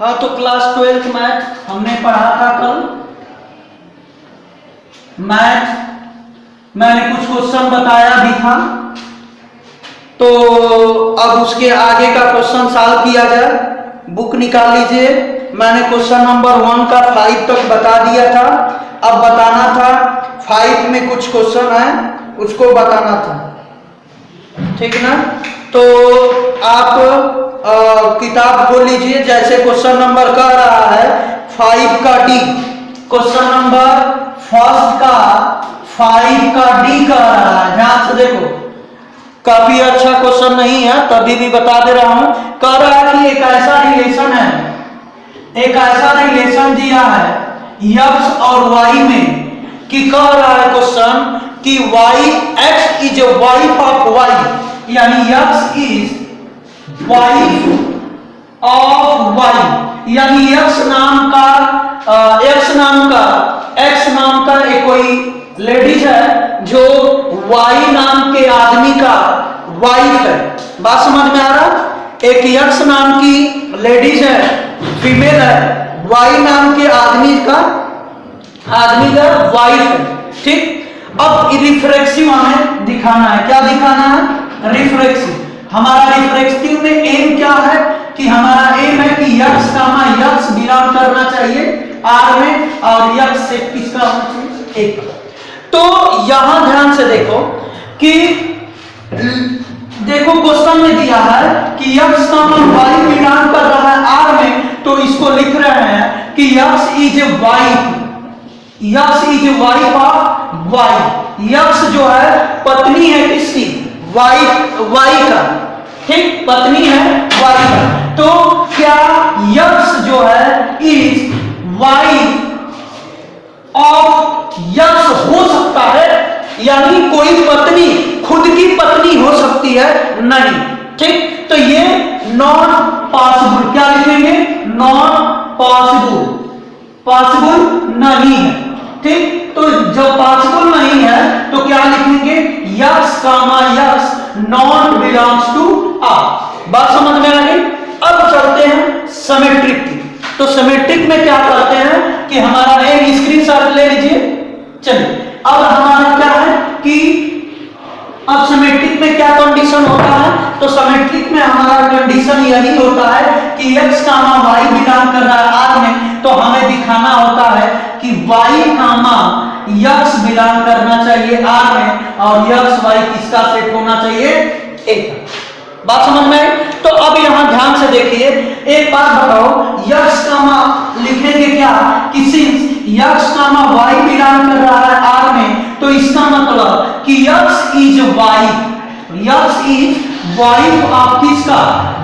हाँ, तो class 12th math हमने पढ़ा था कल। मैथ मैंने कुछ क्वेश्चन बताया भी था, तो अब उसके आगे का क्वेश्चन सॉल्व किया जाए। बुक निकाल लीजिए। मैंने क्वेश्चन नंबर 1 का 5 तक बता दिया था। अब बताना था 5 में कुछ क्वेश्चन है, उसको बताना था, ठीक ना। तो आप किताब खोल लीजिए। जैसे क्वेश्चन नंबर कह रहा है 5 का डी, क्वेश्चन नंबर फर्स्ट का 5 का डी कह रहा है। ध्यान से देखो, काफी अच्छा क्वेश्चन नहीं है, तभी भी बता दे रहा हूं। कह रहा है कि एक ऐसा रिलेशन है, एक ऐसा रिलेशन दिया है x और y में, कि कह रहा है क्वेश्चन कि x is wife of y, यानी x is wife of y, यानी x नाम का एक कोई लेडीज है जो y नाम के आदमी का वाइफ है। बात समझ में आ रहा? एक x नाम की लेडीज है, फीमेल है, y नाम के आदमी का वाइफ है, ठीक। अब रिफ्लेक्सिव हमें दिखाना है। क्या दिखाना है? रिफ्लेक्सिव। हमारा रिफ्लेक्सिव में एम क्या है? कि हमारा एम है कि x बिलोंग करना चाहिए R में, और x से किसका होना चाहिए? एक। तो यहां ध्यान से देखो कि देखो क्वेश्चन में दिया है कि x y बिलोंग कर रहा है R में, तो इसको लिख रहे हैं कि x is wife of y। x जो है पत्नी है किसकी? y का, ठीक, पत्नी है y का। तो क्या x जो है इज वाइफ ऑफ x हो सकता है? यानी कोई पत्नी खुद की पत्नी हो सकती है? नहीं, ठीक। तो ये नॉट पॉसिबल। क्या लिखेंगे? नॉट पॉसिबल नहीं है, ठीक। तो जब पॉसिबल नहीं है तो क्या लिखेंगे? x, not belongs to R। बात समझ में आ गई? अब चलते हैं सिमेट्रिक की। तो सिमेट्रिक में क्या करते हैं कि हमारा एक स्क्रीनशॉट ले लीजिए। चलिए, अब हमारा क्या है कि अब सिमेट्रिक में क्या कंडीशन होता है? तो सिमेट्रिक में हमारा कंडीशन यही होता है कि x, y बिलोंग कर रहा है R में, तो हमें दिखाना होता है कि y, x बिलोंग करना चाहिए R में, और x, y किसका सेट होना चाहिए? एक। बात समझ में आई? तो अब यहां ध्यान से देखिए, एक बात बताओ, x, लिखेंगे क्या कि सिंस x, y बिलोंग कर रहा है R में, तो इसका मतलब कि x इज वाइफ ऑफ किसका?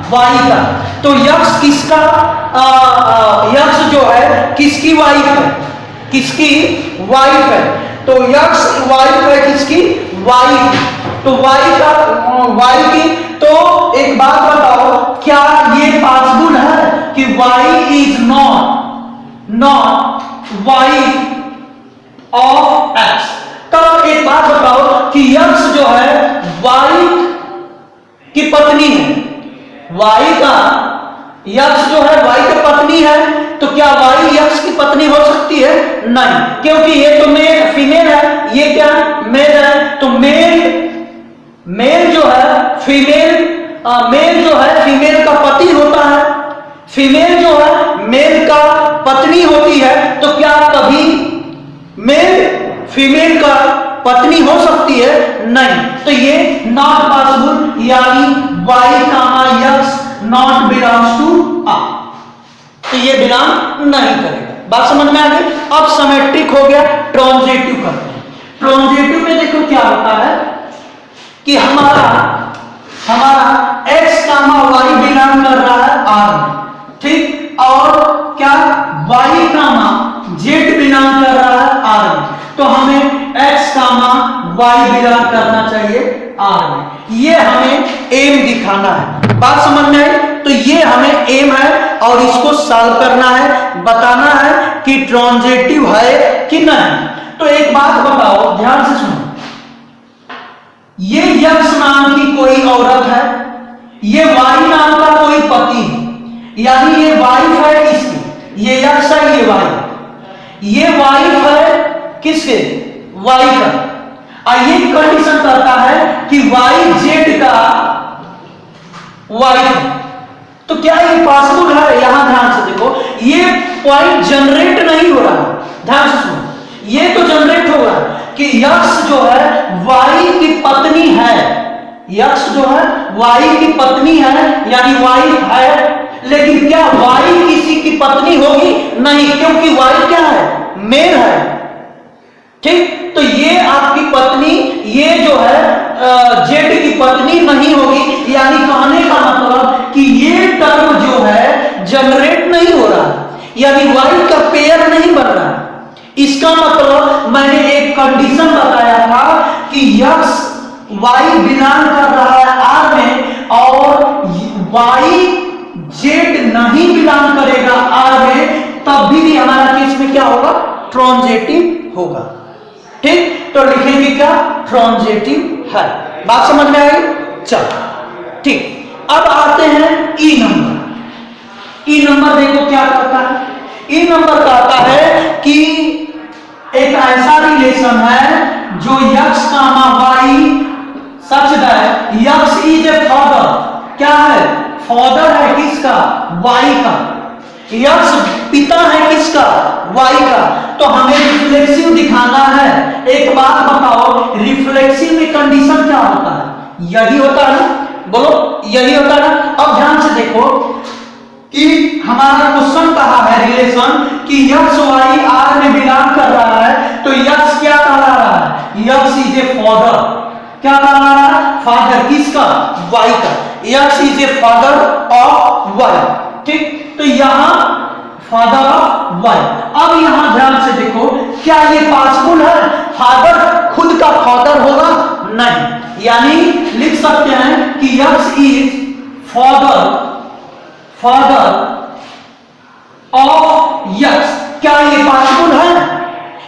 y का। तो x किसका? x जो है किसकी वाइफ है? किसकी वाइफ है? तो x वाइफ है किसकी? y की। तो y की। तो एक बात बताओ, क्या ये पॉसिबल है कि y is not wife of x? तब एक बात बताओ कि x जो है y की पत्नी है, x जो है y की पत्नी है, तो क्या y x की पत्नी हो सकती है? नहीं, क्योंकि ये तो फीमेल है, ये क्या मेल है। तो मेल जो है फीमेल का पति होता है, फीमेल जो है मेल का पत्नी होती है। तो क्या कभी मेल फीमेल का पत्नी हो सकती है? नहीं। तो ये नॉट पॉसिबल, यानी y, x not belongs to R। तो ये बिलोंग नहीं करेगा। बात समझ में आ गई? अब सिमेट्रिक हो गया, ट्रांजिटिव करते हैं। ट्रांजिटिव में देखो क्या होता है कि हमारा x, y बिलोंग कर रहा है R में, ठीक, और क्या y, z बिलोंग कर रहा है R में, तो हमें x, y बिलोंग करना चाहिए R में। ये हमें एम दिखाना है। बात समझ में आई? तो ये हमें एम है और इसको सॉल्व करना है, बताना है कि ट्रांजिटिव है कि नहीं। तो एक बात बताओ, ध्यान से सुनो, ये x नाम की कोई औरत है, ये y नाम का कोई पति है, यानी ये वाइफ है इसकी, ये यक्स है, ये वाई, ये वाइफ है किसके, वाई का। और ये कंडीशन करता है कि वाई जेड का वाइफ है। तो क्या ये पॉसिबल है? यहां ध्यान से देखो, ये पॉइंट जनरेट नहीं हो रहा, ध्यान से सुनो, ये तो जनरेट हो रहा है कि यक्स जो है वाई की पत्नी है, यक्स जो है वाई की पत्नी है, यानी वाइफ है। लेकिन क्या वाई किसी की पत्नी होगी? नहीं, क्योंकि वाई क्या है, मेल है, ठीक। तो ये आपकी पत्नी, ये जो है जेड की पत्नी नहीं होगी। यानी कहने का मतलब कि ये टर्म जो है जनरेट नहीं हो रहा, यानी वाई का पेयर नहीं बन रहा। इसका मतलब मैंने एक कंडीशन बताया था कि यक्स वाई बिलोंग कर रहा है आर में, और वाई जेड नहीं बिलोंग करेगा आर में, तब भी हमारा केस में क्या होगा, ट्रांजिटिव होगा, ठीक। तो लिखेंगे क्या, ट्रांजिटिव है। बात समझ में आई? चलो ठीक। अब आते हैं ई नंबर। ई नंबर देखो क्या करता है। ई नंबर कहता है कि एक ऐसा रिलेशन है जो x comma y such that x is a father, क्या है, फादर है किसका, वाई का। यक्स पिता है किसका, वाई का। तो हमें रिफ्लेक्सिव दिखाना है। एक बात बताओ, रिफ्लेक्सिव में कंडीशन क्या होता है? यही होता है, बोलो यही होता है। अब ध्यान से देखो कि हमारा क्वेश्चन कहा है रिलेशन कि यक्स वाई आर में बिलोंग कर रहा है, तो यक्स क्या कहला रहा है, यक्स इज ए फादर, क्या कहला रहा है, फादर किसका, वाई का। X is a father of y, ठीक। तो यहां फादर ऑफ वाई। अब यहां ध्यान से देखो, क्या ये पॉसिबल है, फादर खुद का फादर होगा? नहीं। यानी लिख सकते हैं कि x is father of x. क्या ये पॉसिबल है?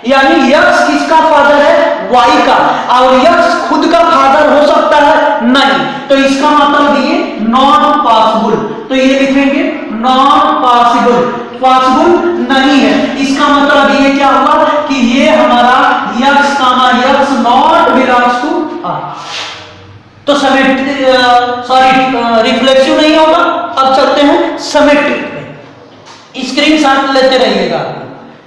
यानी यक्स किसका फादर है, वाई का, और यक्स खुद का फादर हो सकता है? नहीं। तो इसका मतलब ये नॉट पॉसिबल। तो ये लिखेंगे नॉट पॉसिबल, पॉसिबल नहीं है। इसका मतलब ये क्या हुआ कि ये हमारा x comma x not belongs to R. तो रिफ्लेक्सिव नहीं होगा। अब चलते हैं सिमेट्रिक पे, स्क्रीनशॉट लेते रहिएगा,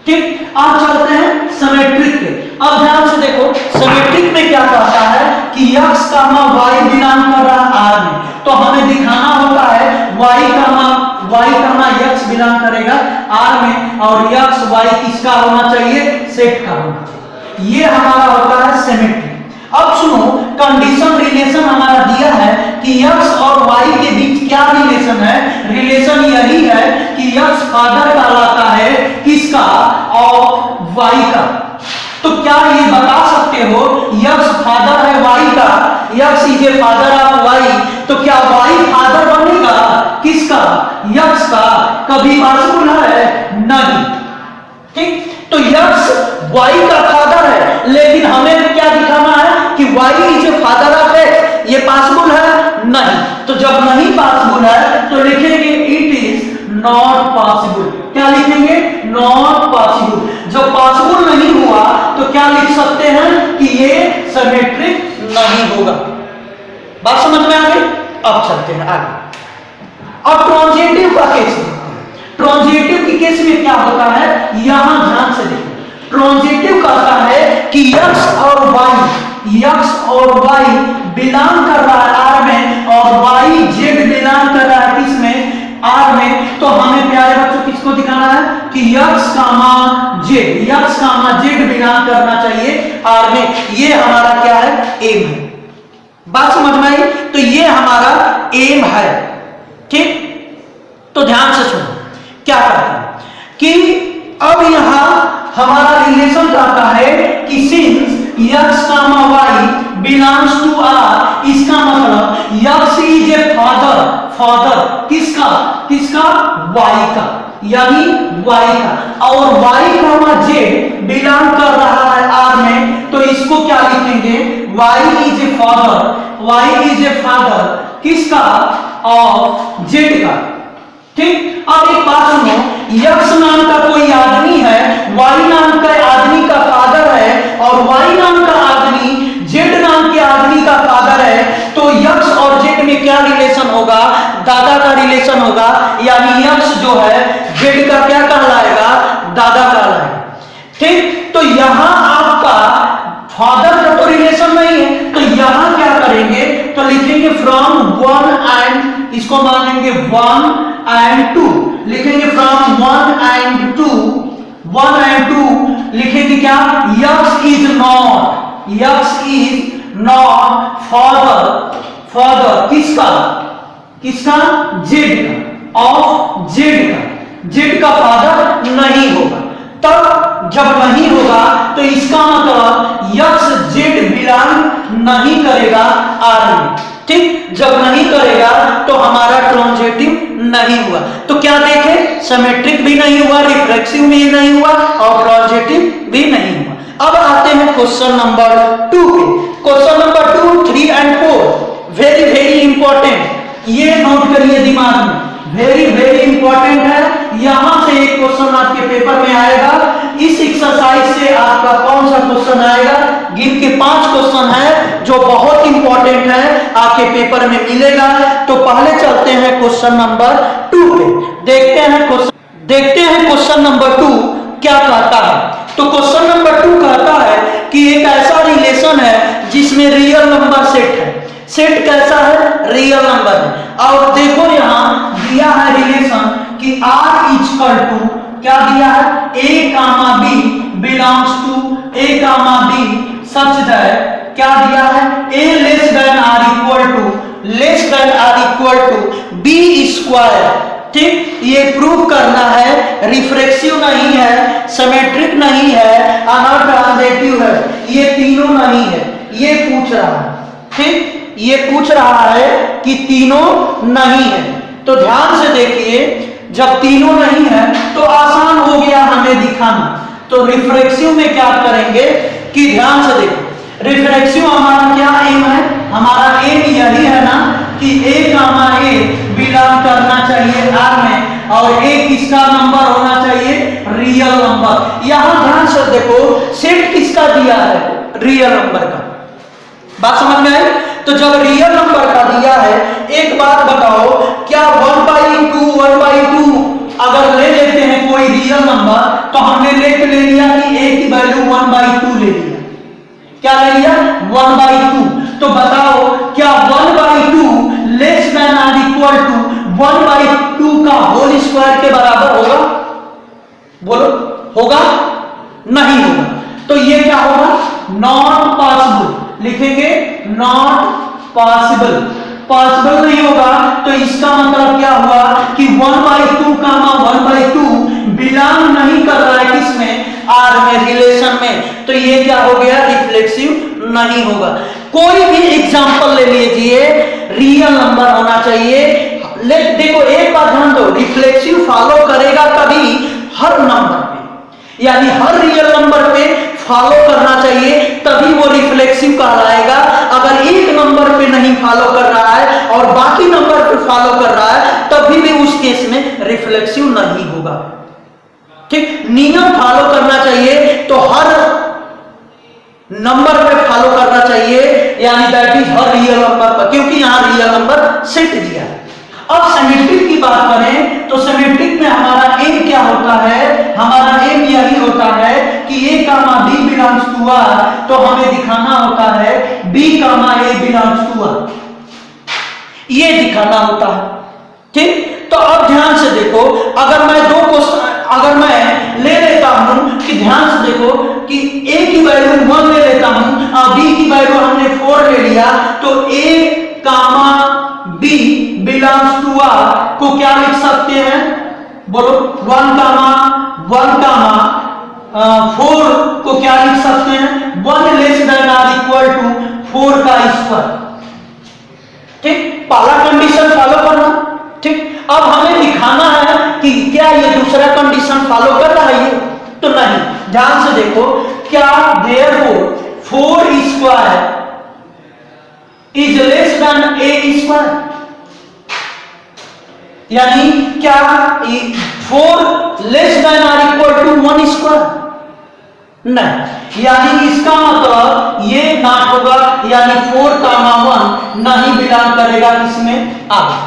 ठीक। अब चलते हैं सिमेट्रिक पे। अब ध्यान से देखो, सिमेट्रिक में क्या कहता है कि यक्स कामा वाई बिलोंग कर रहा है आर में, तो हमें दिखाना होता है वाई कामा यक्स बिलोंग करेगा आर में, और यक्स वाई किसका होना चाहिए, सेट का होना चाहिए। ये हमारा होता है सिमेट्रिक। अब सुनो, कंडीशन रिलेशन हमारा दिया है कि यक्स और वाई के बीच क्या रिलेशन है। रिलेशन यही है कि यक्स फादर कहलाता है किसका, और वाई का। तो क्या ये बता सकते हो, यक्स फादर है वाई का, x is a father of y, तो क्या वाई फादर बनेगा किसका, यक्स का? कभी पॉसिबल है? नहीं, ठीक। तो यक्स वाई का फादर है, लेकिन हमें क्या दिखाना है कि y is a father of x. ये पॉसिबल है? नहीं। तो जब नहीं पॉसिबल है तो लिखेंगे इट इज नॉट पॉसिबल। क्या लिखेंगे, नॉट पॉसिबल। जब पॉसिबल नहीं हुआ तो क्या लिख सकते हैं कि ये सिमेट्रिक नहीं होगा। बात समझ में आ गई? अब चलते हैं आगे। अब ट्रांजिटिव का केस, ट्रांजिटिव के केस में क्या होता है, यहां ध्यान से देखो। ट्रांजिटिव कहता है कि यक्स और वाई बिलोंग कर रहा है आर में, और वाई जेड बिलोंग कर रहा है किसमें, आर में। तो हमें प्यारे बच्चों किसको दिखाना है कि यक्स कामा जेड बिलोंग करना चाहिए आर में। ये हमारा क्या है, एम है। बात समझ में आई? तो ये हमारा एम है, ठीक। तो ध्यान से सुनो क्या करते हैं कि अब यहां हमारा रिलेशन कहता है कि since x comma y belongs to R, इसका मतलब यक्स इज ए फादर किसका, वाई का, यानी वाई का, और वाई कामा जेड बिलोंग कर रहा है आर में। तो इसको क्या लिखेंगे, वाई इज ए फादर किसका, ऑफ जेड का। ठीक। अब एक बात सुनो, यक्स नाम का कोई आदमी है, वाई नाम का आदमी का फादर है, और वाई नाम का आदमी जेड नाम के आदमी का फादर है, तो यक्स और जेड में क्या रिलेशन होगा? दादा का रिलेशन होगा, यानी यक्स जो है जेड का क्या कहलाएगा? दादा कहलाएगा। ठीक। तो यहां आपका फादर का तो रिलेशन नहीं है, तो यहां क्या करेंगे? तो लिखेंगे फ्रॉम 1 एंड, इसको मान लेंगे 1 एंड 2, लिखेंगे फ्रॉम 1 एंड 2, 1 एंड 2 लिखेंगे क्या? यक्स इज नॉट फादर किसका? जेड का, ऑफ जेड का फादर नहीं होगा। तब जब नहीं होगा तो इसका मतलब यक्स जेड बिलोंग नहीं करेगा आर में। ठीक। जब नहीं करेगा तो हमारा ट्रांजिटिव नहीं हुआ। तो क्या देखे? सिमेट्रिक भी नहीं हुआ, रिफ्लेक्सिव भी नहीं हुआ, और ट्रांजिटिव भी नहीं हुआ। अब आते हैं क्वेश्चन नंबर 2 पे। Question number 2, 3 and 4 very very important, ये नोट करिए दिमाग में, वेरी वेरी इंपॉर्टेंट है। यहां से एक क्वेश्चन आपके पेपर में आएगा। इस एक्सरसाइज से आपका कौन सा क्वेश्चन आएगा? गिव के 5 क्वेश्चन है जो बहुत इंपॉर्टेंट है, आपके पेपर में मिलेगा। तो पहले चलते हैं क्वेश्चन नंबर 2 पे, देखते हैं क्वेश्चन नंबर 2 क्या कहता है। तो क्वेश्चन नंबर 2 कहता है कि एक ऐसा रिलेशन है जिसमें रियल नंबर सेट है। सेट कैसा है? रियल नंबर है। और देखो यहां दिया है रिलेशन कि R इक्वल टू क्या दिया है? A, B belongs to A, B such that क्या दिया है? A less than R equal to B square. ठीक। ये प्रूव करना है, रिफ्लेक्सिव नहीं है, सिमेट्रिक नहीं है, और ट्रांजिटिव है, ये तीनों नहीं है, ये पूछ रहा है। ठीक। ये पूछ रहा है कि तीनों नहीं है। तो ध्यान से देखिए, जब तीनों नहीं है तो आसान हो गया हमें दिखाना। तो रिफ्लेक्सिव में क्या करेंगे कि ध्यान से देखो, रिफ्लेक्सिव हमारा क्या एम है? हमारा एम यही है ना कि A, बिलोंग करना चाहिए R में, और A किसका नंबर होना चाहिए? Real number. यहां ध्यान से देखो, सेट किसका दिया है? रियल नंबर का। बात समझ में आई? तो जब रियल नंबर का दिया है, एक बात बताओ, क्या 1/2 अगर ले लेते हैं कोई रियल नंबर, तो हमने ले लिया कि A की वैल्यू 1/2 ले लिया। क्या ले लिया? 1/2। तो बताओ क्या 1/2 लेस देन और इक्वल टू 1/2 का होल स्क्वायर के बराबर होगा? बोलो, होगा? नहीं होगा। तो ये क्या होगा? Not possible. लिखेंगे नॉट पॉसिबल, पॉसिबल नहीं होगा। तो इसका मतलब क्या हुआ कि 1/2 बिलोंग नहीं कर रहा है किसमें? आर में, रिलेशन में। तो ये क्या हो गया? रिफ्लेक्सिव नहीं होगा। कोई भी एग्जांपल ले लीजिए, रियल नंबर होना चाहिए। देखो एक बात ध्यान दो, रिफ्लेक्सिव फॉलो करेगा तभी हर नंबर पे, यानी हर रियल नंबर पे फॉलो करना चाहिए, तभी वो रिफ्लेक्सिव कहलाएगा। अगर एक नंबर पे नहीं फॉलो कर रहा है और बाकी नंबर पे फॉलो कर रहा है, तभी भी उस केस में रिफ्लेक्सिव नहीं होगा। ठीक। नियम फॉलो करना चाहिए, तो हर नंबर पे फॉलो करना चाहिए, यानी that is her real number पर, क्योंकि यहां रियल नंबर सेट दिया है। अब सिमेट्रिक की बात करें तो सिमेट्रिक में हमारा एम क्या होता है? हमारा एम यही होता है कि A, B belongs to R, तो हमें दिखाना होता है B, A belongs to R, ये दिखाना होता है। ठीक। तो अब ध्यान से देखो, अगर मैं ले लेता हूं कि ध्यान से देखो कि A की वैल्यू 1 ले लेता हूं और B की वैल्यू हमने 4 ले लिया, तो A, B belongs to R को क्या लिख सकते हैं? बोलो, 1, 4 को क्या लिख सकते हैं? 1 लेस देन और इक्वल टू 4 का स्क्वायर। ठीक। पहला कंडीशन फॉलो करना। ठीक। अब हमें दिखाना है कि क्या ये दूसरा कंडीशन फॉलो कर रहा है? ये तो नहीं। ध्यान से देखो, क्या therefore 4 square is less than A square? यानी क्या 4 less than are equal to 1 square? नहीं, यानी इसका मतलब ये नॉट होगा, यानी 4 कामा 1 नहीं बिलोंग करेगा इसमें आगे।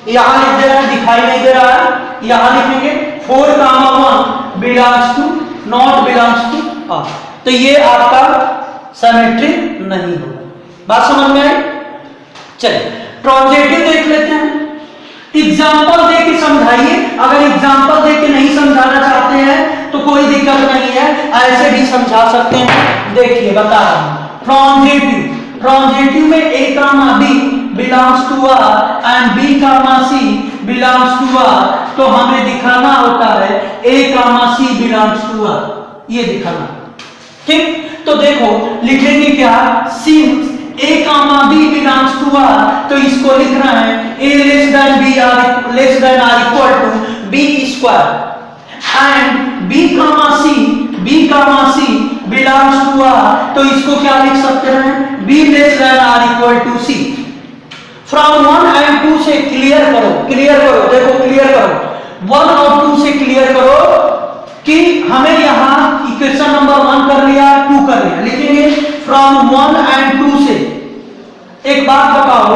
यहां लिख दे रहा है, दिखाई नहीं दे रहा है, यहां लिखेंगे 4 comma 1 belongs to not belongs to R. तो ये आपका सिमेट्रिक नहीं होगा। बात समझ में आई? चलिए ट्रांजिटिव देख लेते हैं। एग्जाम्पल दे के समझाइए, अगर एग्जाम्पल दे के नहीं समझाना चाहते हैं तो कोई दिक्कत नहीं है, ऐसे भी समझा सकते हैं। देखिए बता रहा हूं, ट्रांजिटिव में a comma b belongs to R and b comma c belongs to R, तो हमें दिखाना होता है a comma c belongs to R, ये दिखाना। ठीक, तो देखो लिखेंगे क्या, since a comma b belongs to R, तो इसको लिख रहा है a less than b R less than are equal to b square and b comma c belongs to R, तो इसको क्या लिख सकते हैं, b less than are equal to c। From 1 and 2 से क्लियर करो, देखो क्लियर करो, 1 और 2 से क्लियर करो कि हमें यहां इक्वेशन नंबर 1 कर लिया, 2 कर लिया, लिखेंगे फ्रॉम 1 एंड 2 से। एक बात बताओ,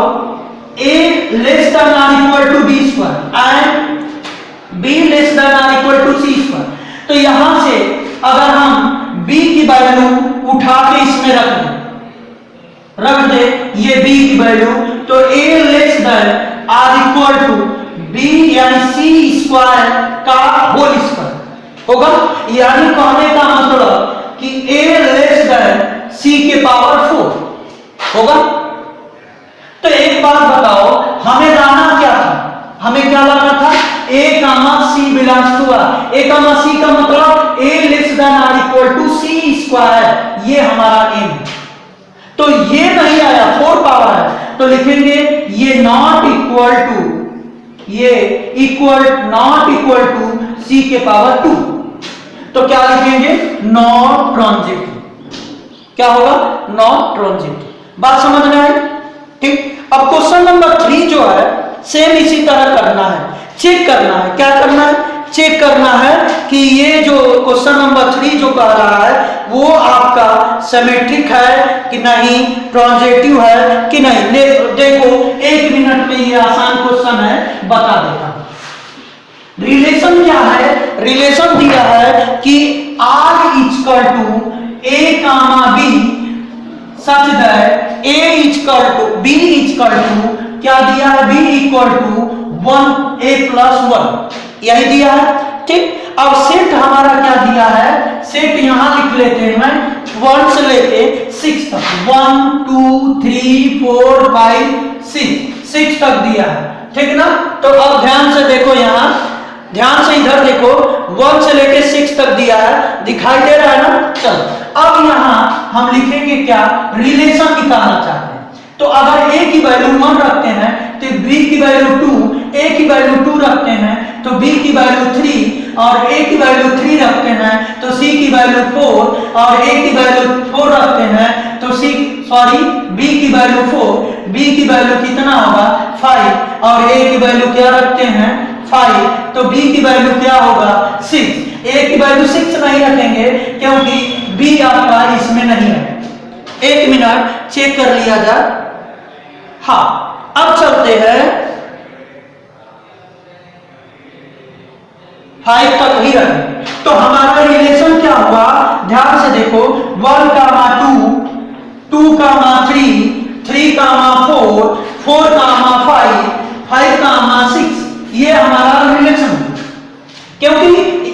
a less than are equal to b square and b less than are equal to c square, तो यहां से अगर हम b की वैल्यू उठा के इसमें रख दे ये b की वैल्यू, तो a less than are equal to b यानी c स्क्वायर का होल स्क्वायर होगा। यानी कहने का मतलब कि a लेस देन c के पावर 4 होगा। तो एक बात बताओ, हमें लाना क्या था, हमें क्या लाना था, a comma c belongs to R. a comma c का मतलब a less than are equal to c square, ये हमारा एम है। तो ये नहीं आया, 4 पावर है, तो लिखेंगे ये नॉट इक्वल टू, ये equal not equal to c के पावर 2, तो क्या लिखेंगे, नॉट ट्रांजिटिव। क्या होगा, नॉट ट्रांजिटिव। बात समझ में आई? ठीक, अब क्वेश्चन नंबर 3 जो है सेम इसी तरह करना है, चेक करना है। क्या करना है, चेक करना है कि ये जो क्वेश्चन नंबर 3 जो कह रहा है वो आपका सिमेट्रिक है कि नहीं, ट्रांजिटिव है कि नहीं। देखो 1 मिनट में ये आसान क्वेश्चन है, बता देता हूं। रिलेशन क्या है, रिलेशन दिया है कि r equal to a comma b such that a equal to b equal to क्या दिया है, b equal to 1 a plus 1, यही दिया है। ठीक, अब सेट हमारा क्या दिया है, सेट यहां लिख लेते हैं 1 से लेके 6 तक, 1 2 3 4 5 6 तक दिया है। ठीक ना, तो अब ध्यान से देखो, यहां ध्यान से इधर देखो, 1 से लेके 6 तक दिया है, दिखाई दे रहा है ना। चलो अब यहां हम लिखेंगे क्या, रिलेशन निकालना चाहते हैं। तो अगर a की वैल्यू 1 रखते हैं तो b की वैल्यू 2, a की वैल्यू 2 रखते हैं तो b की वैल्यू 3, और a की वैल्यू 3 रखते हैं तो c की वैल्यू 4, और a की वैल्यू 4 रखते हैं तो b की वैल्यू 4, b की वैल्यू कितना होगा 5, और a की वैल्यू क्या रखते हैं 5, तो b की वैल्यू क्या होगा 6। a की वैल्यू 6 नहीं रखेंगे क्योंकि b आपका इसमें नहीं है। 1 मिनट चेक कर लिया जाए। हाँ, अब चलते हैं 5 तक ही रखें, तो हमारा रिलेशन क्या हुआ, ध्यान से देखो, 1 कामा 2, 2 कामा 3, 3 कामा 4, 4 कामा 5, 5 कामा 6, ये हमारा रिलेशन है। क्योंकि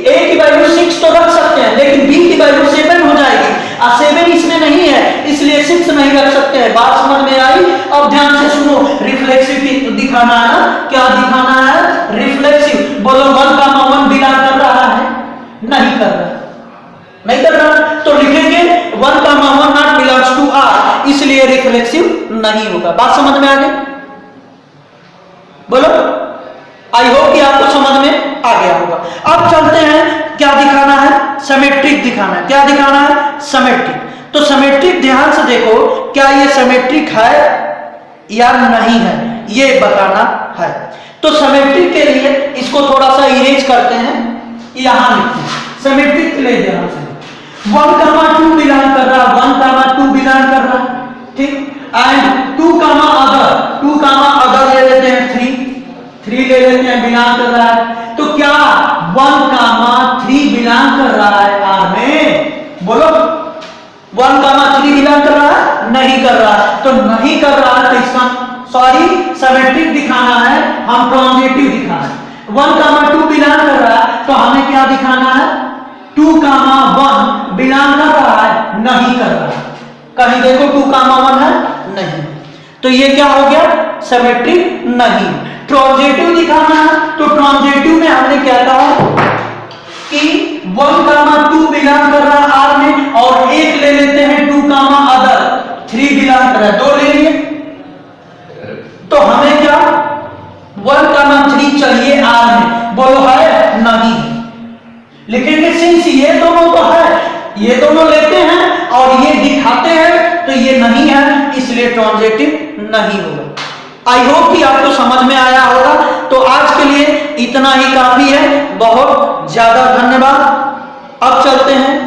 a की वैल्यू 6 तो रख सकते हैं, लेकिन b की वैल्यू 7 हो जाएगी, और 7 इसमें नहीं है, इसलिए 6 नहीं रख सकते हैं। बात समझ में आई? अब ध्यान से सुनो, रिफ्लेक्सिव दिखाना है ना, क्या दिखाना है, रिफ्लेक्सिव। बोलो 1 कामा 1 बिलोंग कर रहा है, नहीं कर रहा, नहीं कर रहा, तो लिखेंगे 1 कामा 1 नॉट बिलोंग्स टू r, इसलिए रिफ्लेक्सिव नहीं होगा। बात समझ में आ गई? बोलो, आई होप कि आपको समझ में आ गया होगा। अब चलते हैं, क्या दिखाना है, सिमेट्रिक दिखाना है। क्या दिखाना है, सिमेट्रिक। तो सिमेट्रिक ध्यान से देखो, क्या ये सिमेट्रिक है या नहीं है, ये बताना है। तो सिमेट्रिक के लिए इसको थोड़ा सा इरेज करते हैं, यहां लिखते हैं सिमेट्रिक के लिए ध्यान से 1,2 बिलोंग कर रहा, 1,2 बिलोंग कर रहा, ठीक, एंड 2, अदर ले लेते हैं 3 ले लेते हैं, बिलोंग कर रहा है। तो क्या 1,3 बिलोंग कर रहा है आर में? बोलो 1,3 बिलोंग कर रहा है? नहीं कर रहा है। तो नहीं कर रहा है तो इसका सिमेट्रिक दिखाना है, हम ट्रांजिटिव दिखाना है। 1,2 बिलोंग कर रहा है तो हमें क्या दिखाना है? 2,1 बिलोंग कर रहा है? नहीं कर रहा है। कहीं देखो 2,1 है? नहीं। तो ये क्या हो गया? सिमेट्रिक नहीं। ट्रांजिटिव दिखाना है तो ट्रांजिटिव में हमने क्या कहा कि 1,2 बिलोंग कर रहा है आर में, और एक ले लेते हैं 2, अदर 3 बिलोंग कर रहा है, 2 ले लिए। तो हमें क्या 1,3 चाहिए आर में, बोलो है? नहीं। लिखेंगे सिंस ये दोनों तो है, ये दोनों लेते हैं और ये दिखाते हैं तो ये नहीं है, इसलिए ट्रांजिटिव नहीं होगा। आई होप कि आपको समझ में आया होगा। तो आज के लिए इतना ही काफी है। बहुत ज्यादा धन्यवाद। अब चलते हैं